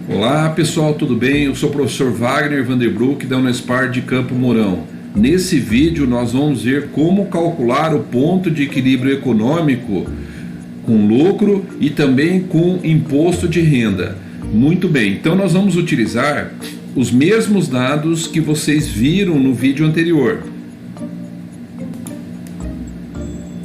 Olá pessoal, tudo bem? Eu sou o professor Wagner Vanderbroek da Unespar de Campo Mourão. Nesse vídeo nós vamos ver como calcular o ponto de equilíbrio econômico com lucro e também com imposto de renda. Muito bem, então nós vamos utilizar os mesmos dados que vocês viram no vídeo anterior.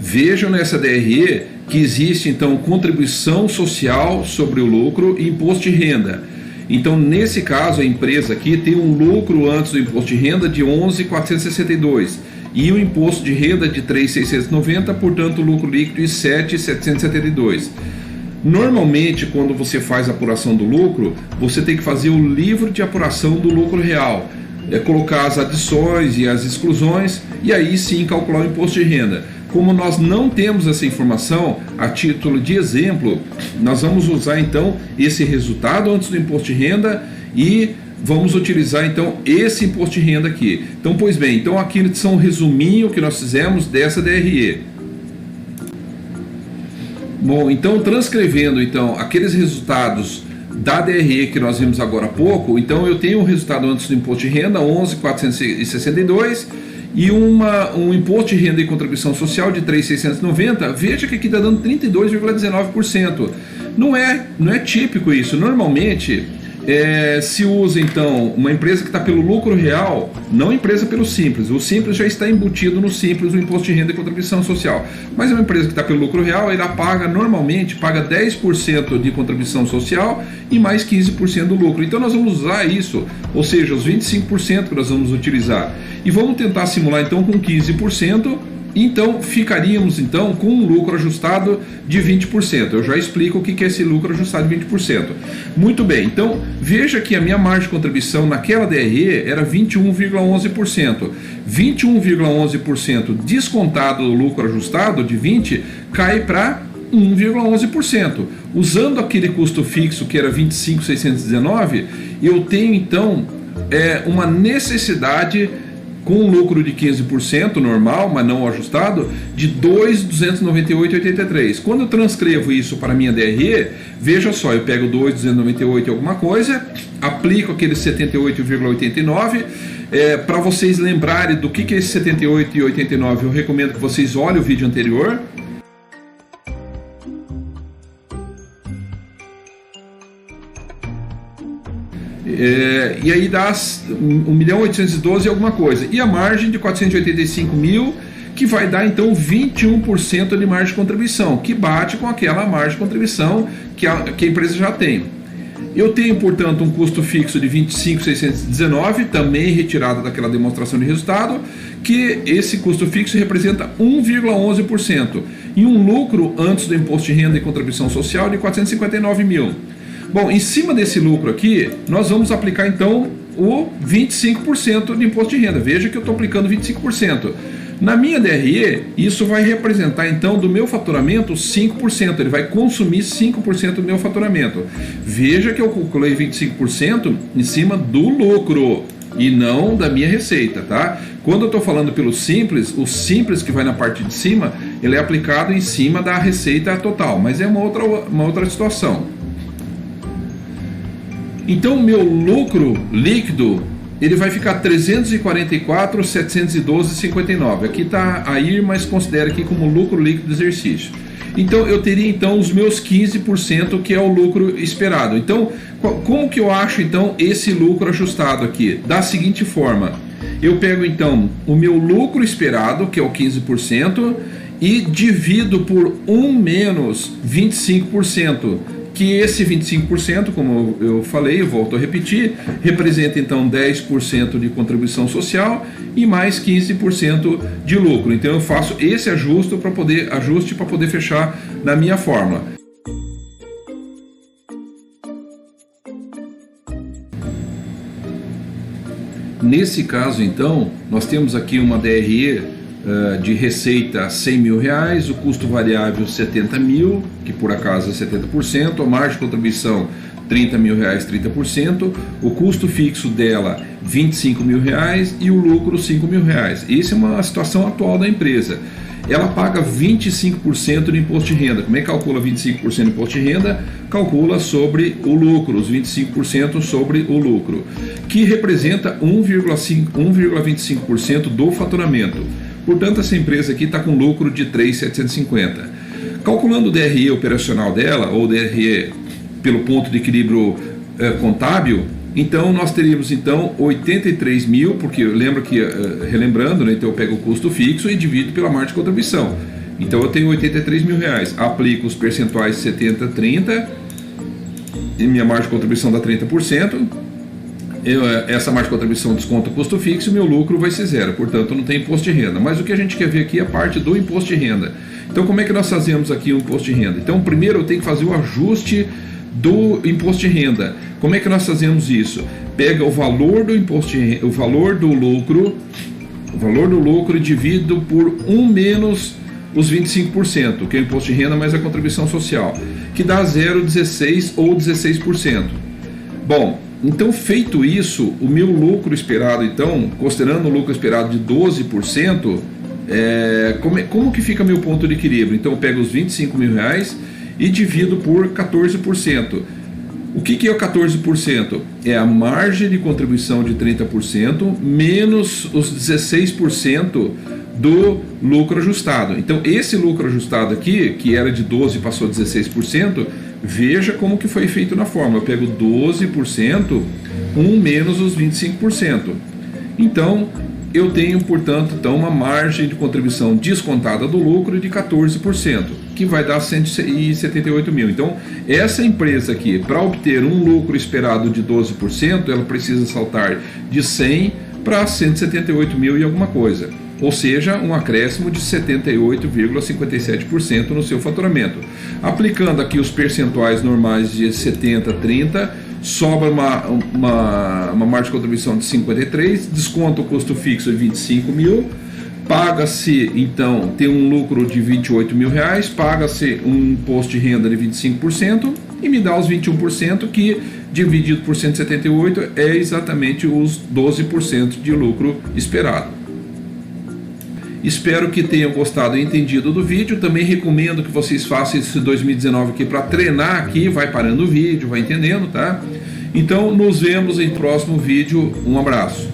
Vejam nessa DRE que existe então contribuição social sobre o lucro e imposto de renda. Então nesse caso a empresa aqui tem um lucro antes do imposto de renda de 11.462 e o imposto de renda de 3.690, portanto o lucro líquido de 7.772. Normalmente quando você faz a apuração do lucro, você tem que fazer o livro de apuração do lucro real, colocar as adições e as exclusões e aí sim calcular o imposto de renda. Como nós não temos essa informação, a título de exemplo, nós vamos usar então esse resultado antes do imposto de renda e vamos utilizar então esse imposto de renda aqui. Então, pois bem, então aqui são um resuminho que nós fizemos dessa DRE. Bom, então transcrevendo então aqueles resultados da DRE que nós vimos agora há pouco, então eu tenho o resultado antes do imposto de renda, 11.462, e um imposto de renda e contribuição social de 3.690, veja que aqui está dando 32,19%. Não é típico isso. Normalmente se usa então uma empresa que está pelo lucro real, não empresa pelo Simples. O Simples já está embutido no Simples o imposto de renda e contribuição social. Mas é uma empresa que está pelo lucro real, ela normalmente paga 10% de contribuição social e mais 15% do lucro. Então nós vamos usar isso, ou seja, os 25% que nós vamos utilizar. E vamos tentar simular então com 15%, então ficaríamos então com um lucro ajustado de 20%. Eu já explico o que é esse lucro ajustado de 20%. Muito bem, então veja que a minha margem de contribuição naquela DRE era 21,11%. 21,11% descontado do lucro ajustado de 20% cai para 1,11%. Usando aquele custo fixo que era 25.619, eu tenho então uma necessidade com um lucro de 15% normal, mas não ajustado, de 2.298,83. Quando eu transcrevo isso para a minha DRE, veja só, eu pego 2.298 e alguma coisa, aplico aquele 78,89. Para vocês lembrarem do que é esse 78,89, eu recomendo que vocês olhem o vídeo anterior. E aí dá 1.812 e alguma coisa. E a margem de 485 mil, que vai dar então 21% de margem de contribuição, que bate com aquela margem de contribuição que a empresa já tem. Eu tenho, portanto, um custo fixo de 25.619, também retirado daquela demonstração de resultado, que esse custo fixo representa 1,11%. E um lucro antes do imposto de renda e contribuição social de 459 mil. Bom, em cima desse lucro aqui, nós vamos aplicar então o 25% de imposto de renda. Veja que eu estou aplicando 25%. Na minha DRE, isso vai representar então do meu faturamento 5%. Ele vai consumir 5% do meu faturamento. Veja que eu calculei 25% em cima do lucro e não da minha receita, tá? Quando eu estou falando pelo Simples, o Simples que vai na parte de cima, ele é aplicado em cima da receita total, mas é uma outra situação. Então o meu lucro líquido ele vai ficar 344.712,59. Aqui está a IR, mas considera aqui como lucro líquido do exercício. Então eu teria então os meus 15% que é o lucro esperado. Então como que eu acho então esse lucro ajustado aqui? Da seguinte forma, eu pego então o meu lucro esperado, que é o 15%, e divido por 1 menos 25%. Que esse 25%, como eu falei, eu volto a repetir, representa então 10% de contribuição social e mais 15% de lucro. Então eu faço esse ajuste para poder fechar na minha fórmula. Nesse caso então, nós temos aqui uma DRE de receita R$100 mil, o custo variável 70 mil, que por acaso é 70%, a margem de contribuição R$30 mil, 30%, o custo fixo dela R$25 mil e o lucro R$5 mil. Essa é uma situação atual da empresa. ela paga 25% de imposto de renda. Como é que calcula 25% de imposto de renda? Calcula sobre o lucro, os 25% sobre o lucro, que representa 1,25% do faturamento. Portanto, essa empresa aqui está com lucro de 3.750. Calculando o DRE operacional dela, ou DRE pelo ponto de equilíbrio contábil, então nós teríamos então 83 mil, porque eu lembro que, relembrando, né, então eu pego o custo fixo e divido pela margem de contribuição. Então eu tenho 83 mil reais, aplico os percentuais 70, 30, e minha margem de contribuição dá 30%, essa margem de contribuição desconta o custo fixo e meu lucro vai ser zero, portanto não tem imposto de renda. Mas o que a gente quer ver aqui é a parte do imposto de renda. Então como é que nós fazemos aqui o imposto de renda? Então primeiro eu tenho que fazer o ajuste do imposto de renda. Como é que nós fazemos isso? Pega o valor do imposto de renda, o valor do lucro dividido por 1 menos os 25%, que é o imposto de renda mais a contribuição social, que dá 0,16 ou 16%. Bom, então feito isso, o meu lucro esperado, então, considerando o lucro esperado de 12%, como que fica meu ponto de equilíbrio? Então eu pego os 25 mil reais e divido por 14%. O que é o 14%? É a margem de contribuição de 30% menos os 16% do lucro ajustado. Então esse lucro ajustado aqui, que era de 12% passou a 16%, veja como que foi feito na fórmula. Eu pego 12%, 1 menos os 25%. Então eu tenho, portanto, uma margem de contribuição descontada do lucro de 14%, que vai dar 178 mil. Então, essa empresa aqui, para obter um lucro esperado de 12%, ela precisa saltar de 100 para 178 mil e alguma coisa. Ou seja, um acréscimo de 78,57% no seu faturamento. Aplicando aqui os percentuais normais de 70, 30, sobra uma margem de contribuição de 53, desconta o custo fixo de 25 mil, paga-se, então, tem um lucro de 28 mil reais, paga-se um imposto de renda de 25% e me dá os 21%, que dividido por 178 é exatamente os 12% de lucro esperado. Espero que tenham gostado e entendido do vídeo. Também recomendo que vocês façam esse 2019 aqui para treinar aqui, vai parando o vídeo, vai entendendo, tá? Então nos vemos em próximo vídeo. Um abraço.